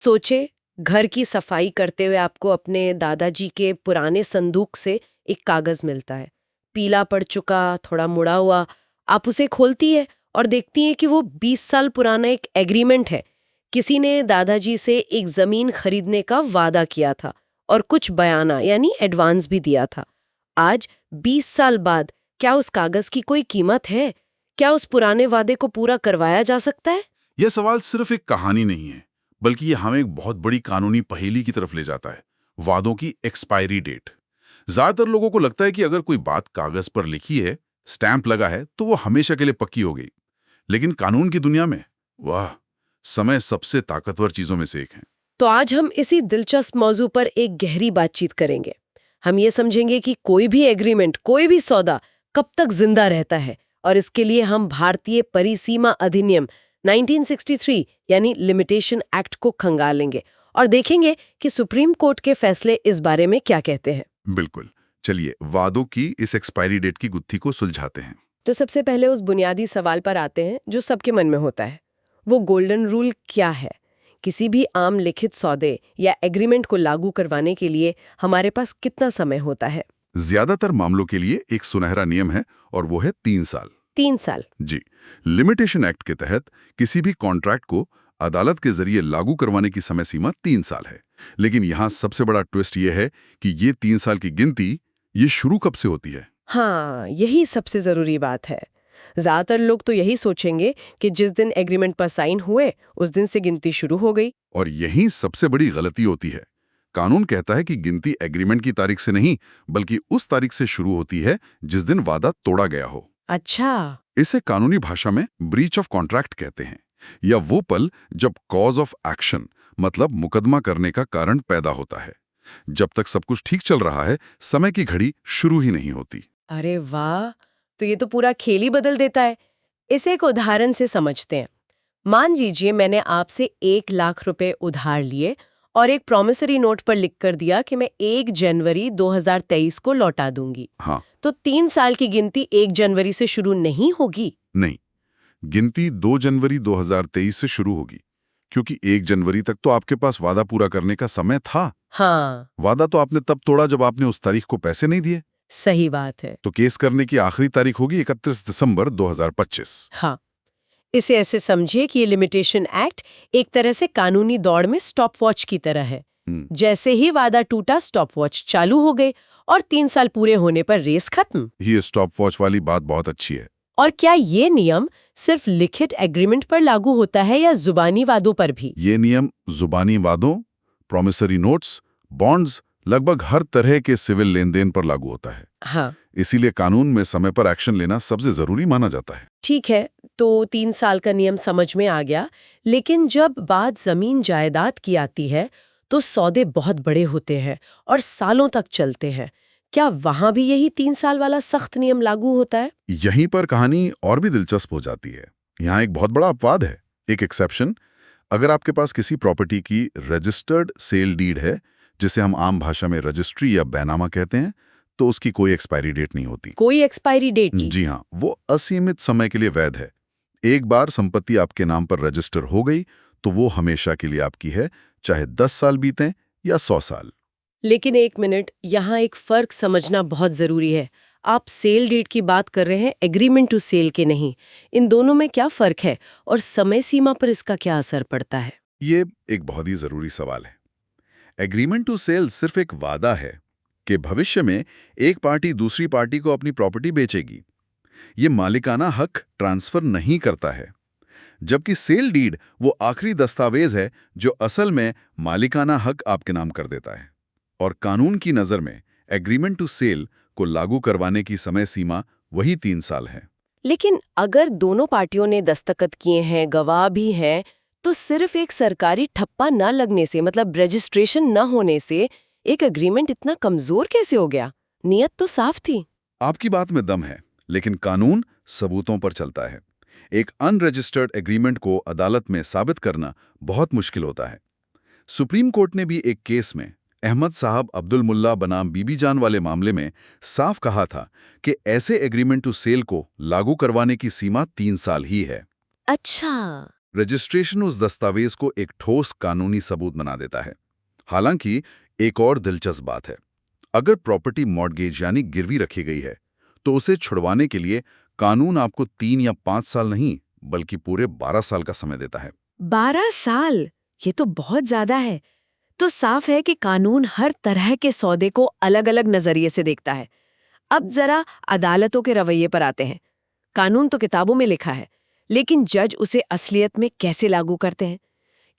सोचे, घर की सफाई करते हुए आपको अपने दादाजी के पुराने संदूक से एक कागज मिलता है, पीला पड़ चुका, थोड़ा मुड़ा हुआ। आप उसे खोलती है और देखती है कि वो 20 साल पुराना एक एग्रीमेंट है। किसी ने दादाजी से एक जमीन खरीदने का वादा किया था और कुछ बयाना यानी एडवांस भी दिया था। आज 20 साल बाद क्या उस कागज की कोई कीमत है? क्या उस पुराने वादे को पूरा करवाया जा सकता है? यह सवाल सिर्फ एक कहानी नहीं है, बल्कि ये हमें एक बहुत बड़ी कानूनी पहेली की तरफ ले जाता है। वादों की एक्सपायरी डेट। ज्यादातर लोगों को लगता है कि अगर कोई बात कागज पर लिखी है, स्टैंप लगा है, तो वो हमेशा के लिए पक्की हो गई। लेकिन कानून की दुनिया में, वाह, समय सबसे ताकतवर चीजों में से एक है। तो आज हम इसी दिलचस्प मौजू पर एक गहरी बातचीत करेंगे। हम ये समझेंगे कि कोई भी एग्रीमेंट, कोई भी सौदा कब तक जिंदा रहता है, और इसके लिए हम भारतीय परिसीमा अधिनियम 1963 यानी लिमिटेशन एक्ट को खंगालेंगे और देखेंगे कि सुप्रीम कोर्ट के फैसले इस बारे में क्या कहते हैं। बिल्कुल। चलिए वादों की इस एक्सपायरी डेट की गुत्थी को सुलझाते हैं। तो सबसे पहले उस बुनियादी सवाल पर आते हैं जो सबके मन में होता है। वो गोल्डन रूल क्या है? किसी भी आम लिखित सौदे या एग्रीमेंट को लागू करवाने के लिए हमारे पास कितना समय होता है? ज्यादातर मामलों के लिए एक सुनहरा नियम है, और वो है 3 साल। 3 साल। जी। लिमिटेशन एक्ट के तहत किसी भी कॉन्ट्रैक्ट को अदालत के जरिए लागू करवाने की समय सीमा 3 साल है। लेकिन यहाँ सबसे बड़ा ट्विस्ट ये है कि ये 3 साल की गिनती ये शुरू कब से होती है। हाँ, यही सबसे जरूरी बात है। ज्यादातर लोग तो यही सोचेंगे कि जिस दिन एग्रीमेंट पर साइन हुए उस दिन से गिनती शुरू हो गई। और यही सबसे बड़ी गलती होती है। कानून कहता है कि गिनती एग्रीमेंट की तारीख से नहीं, बल्कि उस तारीख से शुरू होती है जिस दिन वादा तोड़ा गया हो। अच्छा। इसे कानूनी भाषा में ब्रीच ऑफ कॉन्ट्रैक्ट कहते हैं, या वो पल जब कॉज ऑफ एक्शन मतलब मुकदमा करने का कारण पैदा होता है। जब तक सब कुछ ठीक चल रहा है, समय की घड़ी शुरू ही नहीं होती। अरे वाह, तो ये तो पूरा खेल ही बदल देता है। इसे एक उदाहरण से समझते हैं। मान लीजिए मैंने आपसे 1 लाख रुपए उधार लिए और एक प्रॉमिसरी नोट पर लिख कर दिया कि मैं 1 जनवरी 2023 को लौटा दूंगी। हाँ। तो 3 साल की गिनती 1 जनवरी से शुरू नहीं होगी? नहीं, गिनती 2 जनवरी 2023 से शुरू होगी, क्योंकि 1 जनवरी तक तो आपके पास वादा पूरा करने का समय था। हाँ, वादा तो आपने तब तोड़ा जब आपने उस तारीख को पैसे नहीं दिए। सही बात है। तो केस करने की आखिरी तारीख होगी 31 दिसंबर 2025। हाँ, इसे ऐसे समझिए कि ये लिमिटेशन एक्ट एक तरह से कानूनी दौड़ में स्टॉप वॉच की तरह है। जैसे ही वादा टूटा, स्टॉप वॉच चालू हो गई और 3 साल पूरे होने पर रेस खत्म। ये स्टॉप वॉच वाली बात बहुत अच्छी है। और क्या ये नियम सिर्फ लिखित एग्रीमेंट पर लागू होता है या जुबानी वादों पर भी? ये नियम जुबानी वादों, प्रॉमिसरी नोट्स, बॉन्ड्स, लगभग हर तरह के सिविल लेन देन पर लागू होता है। हाँ, इसीलिए कानून में समय पर एक्शन लेना सबसे जरूरी माना जाता है। ठीक है, तो 3 साल का नियम समझ में आ गया। लेकिन जब बात जमीन जायदाद की आती है तो सौदे बहुत बड़े होते हैं और सालों तक चलते हैं। क्या वहां भी यही 3 साल वाला सख्त नियम लागू होता है? यहीं पर कहानी और भी दिलचस्प हो जाती है। यहाँ एक बहुत बड़ा अपवाद है, एक एक्सेप्शन। अगर आपके पास किसी प्रॉपर्टी की रजिस्टर्ड सेल डीड है, जिसे हम आम भाषा में रजिस्ट्री या बैनामा कहते हैं, तो उसकी कोई एक्सपायरी डेट नहीं होती। कोई एक्सपायरी डेट नहीं? जी हाँ, वो असीमित समय के लिए वैध है। एक बार संपत्ति आपके नाम पर रजिस्टर हो गई तो वो हमेशा के लिए आपकी है, चाहे 10 साल बीतें या 100 साल। लेकिन एक मिनट, यहाँ एक फर्क समझना बहुत जरूरी है। आप सेल डेट की बात कर रहे हैं, एग्रीमेंट टू सेल के नहीं। इन दोनों में क्या फर्क है और समय सीमा पर इसका क्या असर पड़ता है? ये एक बहुत ही जरूरी सवाल है। एग्रीमेंट टू सेल सिर्फ एक वादा है कि भविष्य में एक पार्टी दूसरी पार्टी को अपनी प्रॉपर्टी बेचेगी। ये मालिकाना हक ट्रांसफर नहीं करता है। जबकि सेल डीड वो आखिरी दस्तावेज है जो असल में मालिकाना हक आपके नाम कर देता है। और कानून की नज़र में एग्रीमेंट टू सेल को लागू करवाने की समय सीमा वही 3 साल है। लेकिन अगर दोनों पार्टियों ने दस्तखत किए हैं, गवाह भी हैं, तो सिर्फ एक सरकारी ठप्पा न लगने से, मतलब रजिस्ट्रेशन न होने से, एक एग्रीमेंट इतना कमजोर कैसे हो गया? नियत तो साफ थी। आपकी बात में दम है, लेकिन कानून सबूतों पर चलता है। एक अनरजिस्टर्ड एग्रीमेंट को अदालत में साबित करना बहुत मुश्किल होता है। सुप्रीम कोर्ट ने भी एक केस में अहमद साहब अब्दुल मुल्ला बनाम बीबी जान वाले मामले में साफ कहा था कि ऐसे एग्रीमेंट टू सेल को लागू करवाने की सीमा 3 साल ही है। अच्छा। रजिस्ट्रेशन उस दस्तावेज को एक ठोस कानूनी सबूत बना देता है। हालांकि एक और दिलचस्प बात है, अगर प्रॉपर्टी मॉर्गेज यानी गिरवी रखी गई है तो उसे छुड़वाने के लिए कानून आपको 3 या 5 साल नहीं बल्कि पूरे 12 साल का समय देता है। 12 साल, ये तो बहुत ज्यादा है। तो साफ है कि कानून हर तरह के सौदे को अलग-अलग नजरिए से देखता है। अब जरा अदालतों के रवैये पर आते हैं। कानून तो किताबों में लिखा है, लेकिन जज उसे असलियत में कैसे लागू करते हैं?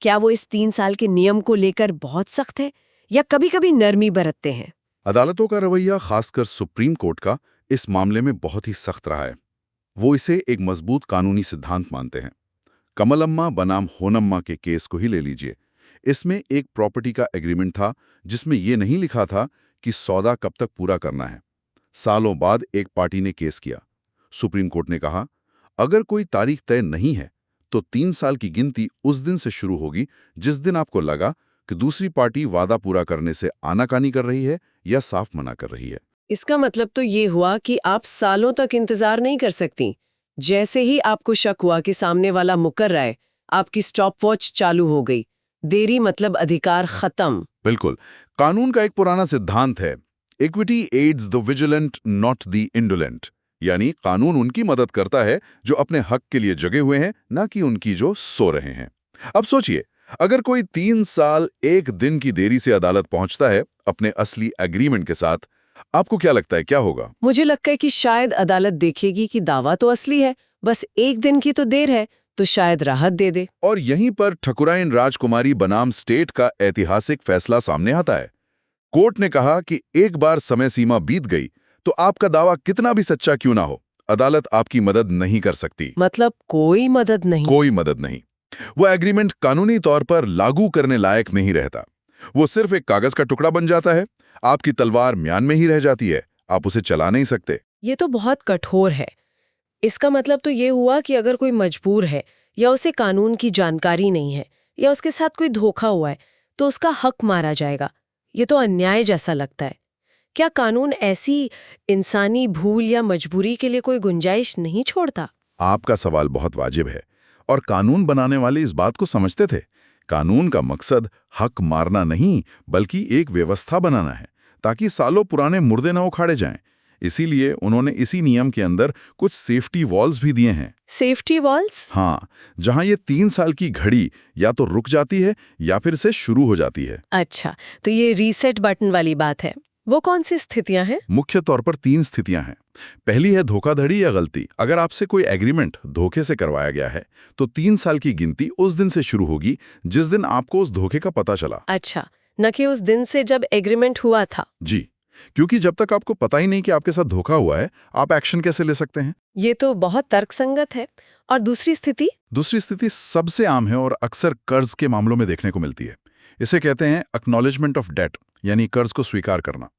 क्या वो इस 3 साल के नियम को लेकर बहुत सख्त है या कभी-कभी नरमी बरतते हैं? अदालतों का रवैया, खासकर सुप्रीम कोर्ट का, इस मामले में बहुत ही सख्त रहा है। वो इसे एक मजबूत कानूनी सिद्धांत मानते हैं। कमलम्मा बनाम होनम्मा के केस को ही ले लीजिए। इसमें एक प्रॉपर्टी का एग्रीमेंट था जिसमें यह नहीं लिखा था कि सौदा कब तक पूरा करना है। सालों बाद एक पार्टी ने केस किया। सुप्रीम कोर्ट ने कहा, अगर कोई तारीख तय नहीं है तो 3 साल की गिनती उस दिन से शुरू होगी जिस दिन आपको लगा कि दूसरी पार्टी वादा पूरा करने से आनाकानी कर रही है या साफ मना कर रही है। इसका मतलब तो ये हुआ कि आप सालों तक इंतजार नहीं कर सकती। जैसे ही आपको शक हुआ कि सामने वाला मुकर रहा है, आपकी स्टॉप वॉच चालू हो गई। देरी मतलब अधिकार खत्म। बिल्कुल। कानून का एक पुराना सिद्धांत है, equity aids the vigilant not the indolent, यानी कानून उनकी मदद करता है जो अपने हक के लिए जगे हुए हैं, ना कि उनकी जो सो रहे हैं। अब सोचिए, अगर कोई 3 साल 1 दिन की देरी से अदालत पहुंचता है अपने असली एग्रीमेंट के साथ, आपको क्या लगता है क्या होगा? मुझे लगता है कि शायद अदालत देखेगी कि दावा तो असली है, बस 1 दिन की तो देर है, तो शायद राहत दे दे। और यहीं पर ठकुराइन राजकुमारी बनाम स्टेट का ऐतिहासिक फैसला सामने आता है। कोर्ट ने कहा कि एक बार समय सीमा बीत गई तो आपका दावा कितना भी सच्चा क्यों ना हो, अदालत आपकी मदद नहीं कर सकती। मतलब कोई मदद नहीं। कोई मदद नहीं। वो एग्रीमेंट कानूनी तौर पर लागू करने लायक नहीं रहता। वो सिर्फ एक कागज का टुकड़ा बन जाता है। आपकी तलवार म्यान में ही रह जाती है, आप उसे चला नहीं सकते। ये तो बहुत कठोर है। इसका मतलब तो ये हुआ कि अगर कोई मजबूर है या उसे कानून की जानकारी नहीं है या उसके साथ कोई धोखा हुआ है तो उसका हक मारा जाएगा। ये तो अन्याय जैसा लगता है। क्या कानून ऐसी इंसानी भूल या मजबूरी के लिए कोई गुंजाइश नहीं छोड़ता? आपका सवाल बहुत वाजिब है और कानून बनाने वाले इस बात को समझते थे। कानून का मकसद हक मारना नहीं बल्कि एक व्यवस्था बनाना है ताकि सालों पुराने मुर्दे न उखाड़े जाएं। इसीलिए उन्होंने इसी नियम के अंदर कुछ सेफ्टी वॉल्स भी दिए हैं। Safety walls? हाँ, जहां ये 3 साल की घड़ी या तो रुक जाती है या फिर से शुरू हो जाती है। अच्छा, तो ये रीसेट बटन वाली बात है। वो कौन सी स्थितियां हैं? मुख्य तौर पर 3 स्थितियां हैं। पहली है धोखाधड़ी या गलती। अगर आपसे कोई एग्रीमेंट धोखे से करवाया गया है तो 3 साल की गिनती उस दिन से शुरू होगी जिस दिन आपको उस धोखे का पता चला। अच्छा, न कि उस दिन से जब एग्रीमेंट हुआ था। जी, क्योंकि जब तक आपको पता ही नहीं कि आपके साथ धोखा हुआ है, आप एक्शन कैसे ले सकते हैं? ये तो बहुत तर्कसंगत है। और दूसरी स्थिति? दूसरी स्थिति सबसे आम है और अक्सर कर्ज के मामलों में देखने को मिलती है। इसे कहते हैं एक्नॉलेजमेंट ऑफ डेट, यानी कर्ज को स्वीकार करना।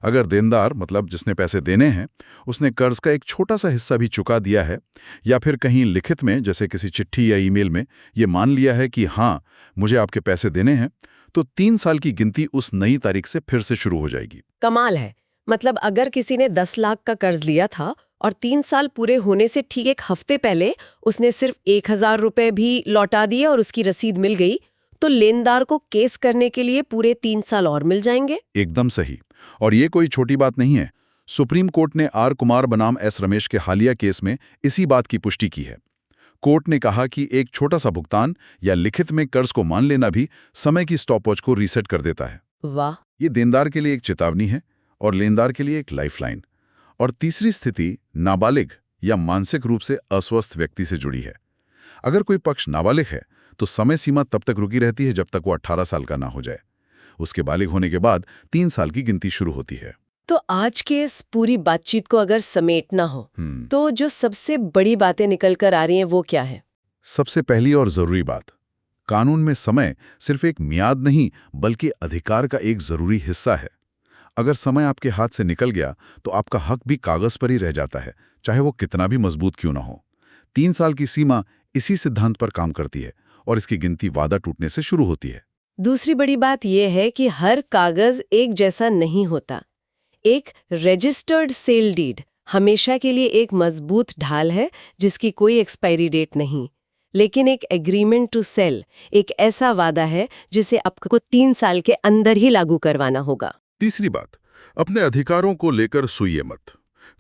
अगर देनदार, मतलब जिसने पैसे देने हैं, उसने कर्ज का एक छोटा सा हिस्सा भी चुका दिया है या फिर कहीं लिखित में जैसे किसी चिट्ठी या ईमेल में ये मान लिया है कि हाँ, मुझे आपके पैसे देने हैं, तो 3 साल की गिनती उस नई तारीख से फिर से शुरू हो जाएगी। कमाल है। मतलब अगर किसी ने 10 लाख का कर्ज लिया था और 3 साल पूरे होने से ठीक 1 हफ्ते पहले उसने सिर्फ 1000 रुपए भी लौटा दिए और उसकी रसीद मिल गई, तो लेनदार को केस करने के लिए पूरे 3 साल और मिल जाएंगे। एकदम सही। और ये कोई छोटी बात नहीं है। सुप्रीम कोर्ट ने आर कुमार बनाम एस रमेश के हालिया केस में इसी बात की पुष्टि की है। कोर्ट ने कहा कि एक छोटा सा भुगतान या लिखित में कर्ज को मान लेना भी समय की स्टॉपवॉच को रीसेट कर देता है। वाह! ये देनदार के लिए एक चेतावनी है और लेनदार के लिए एक लाइफलाइन। और तीसरी स्थिति नाबालिग या मानसिक रूप से अस्वस्थ व्यक्ति से जुड़ी है। अगर कोई पक्ष नाबालिग है तो समय सीमा तब तक रुकी रहती है जब तक वो 18 साल का ना हो जाए। उसके बालिग होने के बाद 3 साल की गिनती शुरू होती है। तो आज के इस पूरी बातचीत को अगर समेटना हो तो जो सबसे बड़ी बातें निकल कर आ रही हैं वो क्या है? सबसे पहली और जरूरी बात, कानून में समय सिर्फ एक मियाद नहीं बल्कि अधिकार का एक जरूरी हिस्सा है। अगर समय आपके हाथ से निकल गया तो आपका हक भी कागज पर ही रह जाता है, चाहे वो कितना भी मजबूत क्यों ना हो। 3 साल की सीमा इसी सिद्धांत पर काम करती है और इसकी गिनती वादा टूटने से शुरू होती है। दूसरी बड़ी बात यह है कि हर कागज एक जैसा नहीं होता। एक रजिस्टर्ड सेल डीड हमेशा के लिए एक मजबूत ढाल है जिसकी कोई एक्सपायरी डेट नहीं। लेकिन एक एग्रीमेंट टू सेल एक ऐसा वादा है जिसे आपको 3 साल के अंदर ही लागू करवाना होगा। तीसरी बात, अपने अधिकारों को लेकर सुइए मत।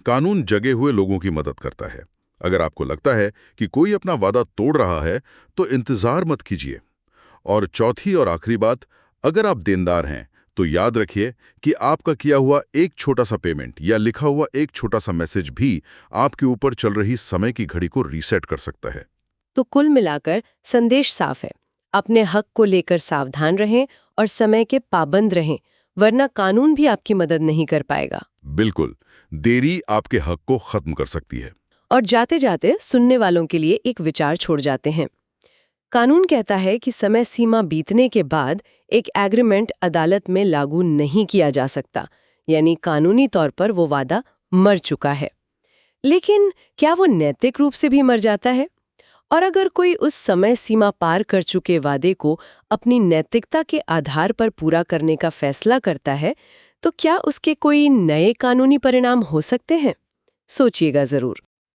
कानून जगे हुए लोगों की मदद करता है। अगर आपको लगता है कि कोई अपना वादा तोड़ रहा है तो इंतजार मत कीजिए। और चौथी और आखिरी बात, अगर आप देनदार हैं तो याद रखिए कि आपका किया हुआ एक छोटा सा पेमेंट या लिखा हुआ एक छोटा सा मैसेज भी आपके ऊपर चल रही समय की घड़ी को रीसेट कर सकता है। तो कुल मिलाकर संदेश साफ है, अपने हक को लेकर सावधान रहें और समय के पाबंद रहें, वरना कानून भी आपकी मदद नहीं कर पाएगा। बिल्कुल, देरी आपके हक को खत्म कर सकती है। और जाते जाते सुनने वालों के लिए एक विचार छोड़ जाते हैं। कानून कहता है कि समय सीमा बीतने के बाद एक एग्रीमेंट अदालत में लागू नहीं किया जा सकता, यानी कानूनी तौर पर वो वादा मर चुका है। लेकिन क्या वो नैतिक रूप से भी मर जाता है? और अगर कोई उस समय सीमा पार कर चुके वादे को अपनी नैतिकता के आधार पर पूरा करने का फैसला करता है, तो क्या उसके कोई नए कानूनी परिणाम हो सकते हैं? सोचिएगा जरूर।